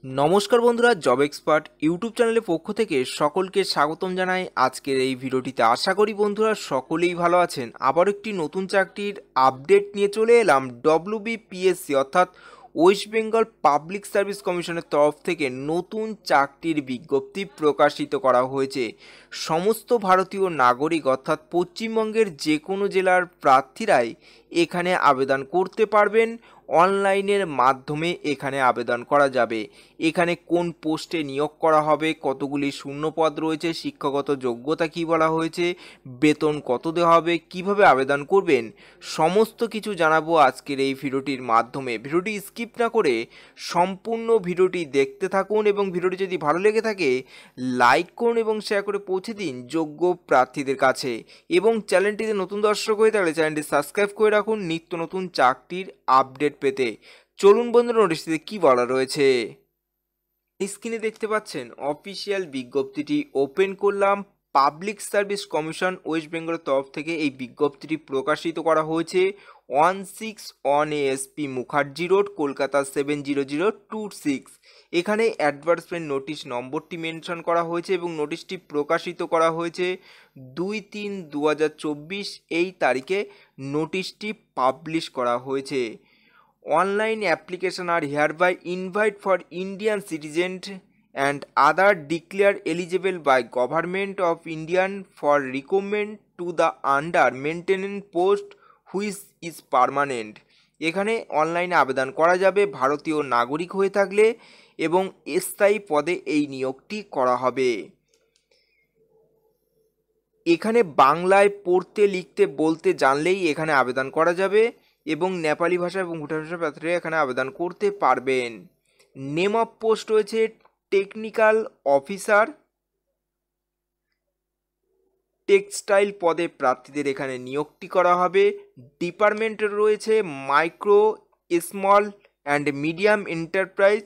নমস্কার বন্ধুরা, job expert YouTube চ্যানেলের পক্ষ থেকে সকলকে স্বাগতম জানাই। আজকের এই ভিডিওটিতে আশা করি বন্ধুরা সকলেই ভালো আছেন। আবার একটি নতুন চাকরির আপডেট নিয়ে চলে এলাম। ডব্লিউবিপিএসসি অর্থাৎ ওয়েস্ট বেঙ্গল পাবলিক সার্ভিস কমিশনের তরফ থেকে নতুন চাকরির বিজ্ঞপ্তি প্রকাশিত করা হয়েছে। সমস্ত ভারতীয় নাগরিক অর্থাৎ পশ্চিমবঙ্গের যে কোনো জেলার প্রার্থীরাই এখানে আবেদন করতে পারবেন। অনলাইনের মাধ্যমে এখানে আবেদন করা যাবে। এখানে কোন পোস্টে নিয়োগ করা হবে, কতগুলি শূন্যপদ রয়েছে, শিক্ষাগত যোগ্যতা কি বলা হয়েছে, বেতন কত দেওয়া হবে, কিভাবে আবেদন করবেন, সমস্ত কিছু জানাবো আজকের এই ভিডিওটির মাধ্যমে। ভিডিওটি স্কিপ না করে সম্পূর্ণ ভিডিওটি দেখতে থাকুন এবং ভিডিওটি যদি ভালো লেগে থাকে লাইক করুন এবং শেয়ার করে পৌঁছে দিন যোগ্য প্রার্থীদের কাছে। এবং চ্যানেলটিতে নতুন দর্শক হয়ে থাকলে চ্যানেলটি সাবস্ক্রাইব করে রাখুন নিত্য নতুন চাকরির আপডেট পেতে। চলুন বন্ধুরা, নোটিশটিতে কি বলা রয়েছে। স্ক্রিনে দেখতে পাচ্ছেন অফিসিয়াল বিজ্ঞপ্তিটি ওপেন করলাম। পাবলিক সার্ভিস কমিশন ওয়েস্ট বেঙ্গলের তরফ থেকে এই বিজ্ঞপ্তিটি প্রকাশিত করা হয়েছে 161 ASP মুখার্জি রোড, কলকাতা 700226। এখানে অ্যাডভার্টাইজমেন্ট নোটিশ নম্বরটি মেনশন করা হয়েছে এবং নোটিশটি প্রকাশিত করা হয়েছে 2/3/2024 এই তারিখে নোটিশটি পাবলিশ করা হয়েছে। Online application are hereby invited for Indian citizens and other declared eligible by Government of India for recruitment to the under maintenance post which is permanent। এখানে অনলাইনে আবেদন করা যাবে ভারতীয় নাগরিক হয়ে থাকলে এবং স্থায়ী পদে এই নিয়োগটি করা হবে। এখানে বাংলায় পড়তে লিখতে বলতে জানলেই এখানে আবেদন করা যাবে এবং নেপালি ভাষা এবং ভুটান ভাষা প্রার্থীরা এখানে আবেদন করতে পারবেন। নেম অফ পোস্ট রয়েছে টেকনিক্যাল অফিসার। টেক্সটাইল পদে প্রার্থীদের এখানে নিয়োগটি করা হবে। ডিপার্টমেন্ট রয়েছে micro, small and medium enterprise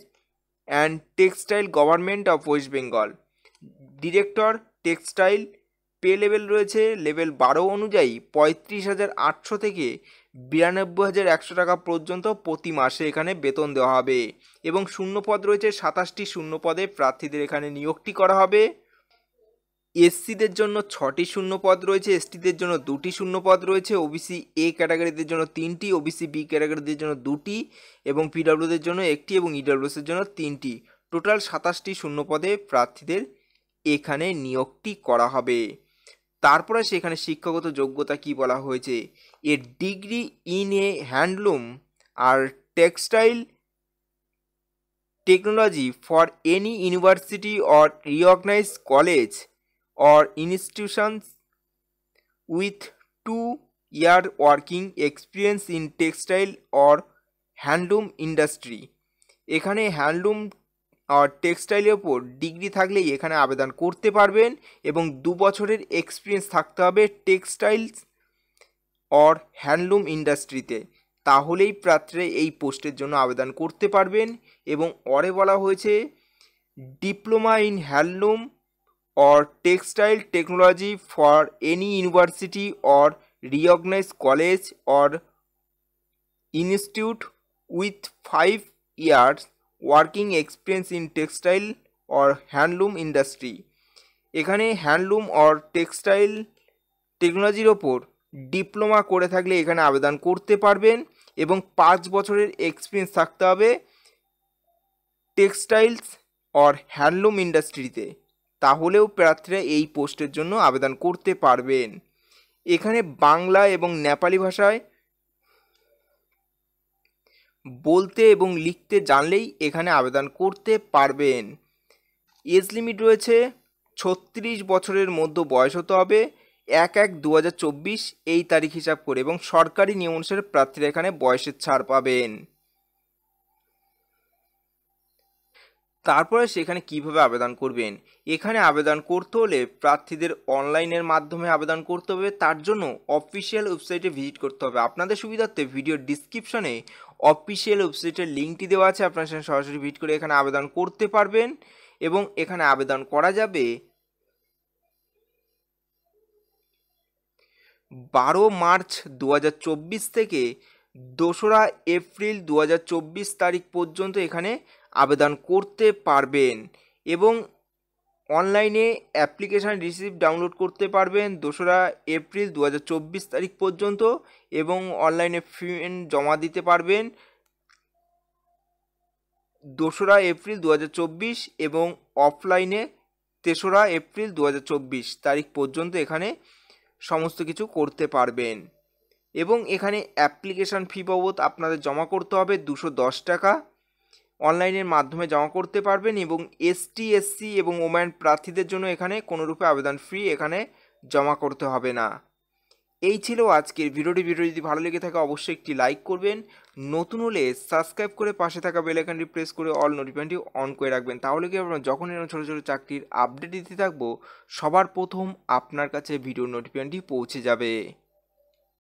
and textile, government of West Bengal. Director textile. Pay level রয়েছে লেভেল 12 অনুযায়ী 35,800 থেকে 92,100 টাকা পর্যন্ত প্রতি মাসে এখানে বেতন দেওয়া হবে এবং শূন্যপদ রয়েছে 27টি শূন্যপদে প্রার্থীদের এখানে নিয়োগটি করা হবে। এসসিদের জন্য 6টি শূন্যপদ রয়েছে, এসটিদের জন্য 2টি শূন্যপদ রয়েছে, ওবিসি এ ক্যাটাগরিদের জন্য 3টি, ওবিসি বি ক্যাটাগরিদের জন্য 2টি এবং পিডব্লিউদের জন্য 1টি এবং ইডব্লিউএসের জন্য 3টি। টোটাল 27টি শূন্যপদে প্রার্থীদের এখানে নিয়োগটি করা হবে। তারপরে সেখানে শিক্ষাগত যোগ্যতা কি বলা হয়েছে, a degree in a handloom আর textile technology for any university or recognised college or institutions with 2-year working experience in textile or handloom industry। এখানে হ্যান্ডলুম আর টেক্সটাইলের ওপর ডিগ্রি থাকলেই এখানে আবেদন করতে পারবেন এবং 2 বছরের এক্সপিরিয়েন্স থাকতে হবে টেক্সটাইলস অর হ্যান্ডলুম ইন্ডাস্ট্রিতে, তাহলেই প্রার্থীরা এই পোস্টের জন্য আবেদন করতে পারবেন। এবং অরে বলা হয়েছে diploma in handloom or textile technology for any university or recognized college or institute with 5 years working experience in textile or handloom industry। এখানে হ্যান্ডলুম or টেক্সটাইল টেকনোলজির ওপর ডিপ্লোমা করে থাকলে এখানে আবেদন করতে পারবেন এবং 5 বছরের এক্সপিরিয়েন্স থাকতে হবে টেক্সটাইলস or হ্যান্ডলুম ইন্ডাস্ট্রিতে, তাহলেও প্রার্থীরা এই পোস্টের জন্য আবেদন করতে পারবেন। এখানে বাংলা এবং নেপালি ভাষায় বলতে এবং লিখতে জানলেই এখানে আবেদন করতে পারবেন। এজ লিমিট রয়েছে 36 বছরের মধ্যে বয়স হতে হবে 1/1/2024 এই তারিখ হিসাব করে এবং সরকারি নিয়ম অনুসারে প্রার্থীরা এখানে বয়সের ছাড় পাবেন। তারপরে সেখানে কিভাবে আবেদন করবেন, এখানে আবেদন করতে হলে প্রার্থীদের অনলাইনের মাধ্যমে আবেদন করতে হবে। তার জন্য অফিসিয়াল ওয়েবসাইটে ভিজিট করতে হবে। আপনাদের সুবিধার্থে ভিডিওর ডিসক্রিপশনে অফিসিয়াল ওয়েবসাইটের লিঙ্কটি দেওয়া আছে, আপনারা সেখানে সরাসরি ভিজিট করে এখানে আবেদন করতে পারবেন এবং এখানে আবেদন করা যাবে 12 মার্চ 2024 থেকে 2রা এপ্রিল 2024 তারিখ পর্যন্ত এখানে আবেদন করতে পারবেন এবং অনলাইনে অ্যাপ্লিকেশান রিসিপ্ট ডাউনলোড করতে পারবেন 2রা এপ্রিল 2024 তারিখ পর্যন্ত এবং অনলাইনে ফি জমা দিতে পারবেন 2রা এপ্রিল 2024 এবং অফলাইনে 3রা এপ্রিল 2024 তারিখ পর্যন্ত এখানে সমস্ত কিছু করতে পারবেন এবং এখানে অ্যাপ্লিকেশান ফি বাবদ আপনাদের জমা করতে হবে 210 টাকা। অনলাইনের মাধ্যমে জমা করতে পারবেন এবং এসটি এসসি এবং ওম্যান প্রার্থীদের জন্য এখানে কোনোরূপে আবেদন ফি এখানে জমা করতে হবে না। এই ছিল আজকের ভিডিওটি যদি ভালো লেগে থাকে অবশ্যই একটি লাইক করবেন, নতুন হলে সাবস্ক্রাইব করে পাশে থাকা বেল আইকনটি প্রেস করে অল নোটিফিকেশনটি অন করে রাখবেন, তাহলে কি আপনারা যখন এরকম ছোটো ছোটো চাকরির আপডেট দিতে থাকবো সবার প্রথম আপনার কাছে ভিডিও নোটিফিকেশনটি পৌঁছে যাবে।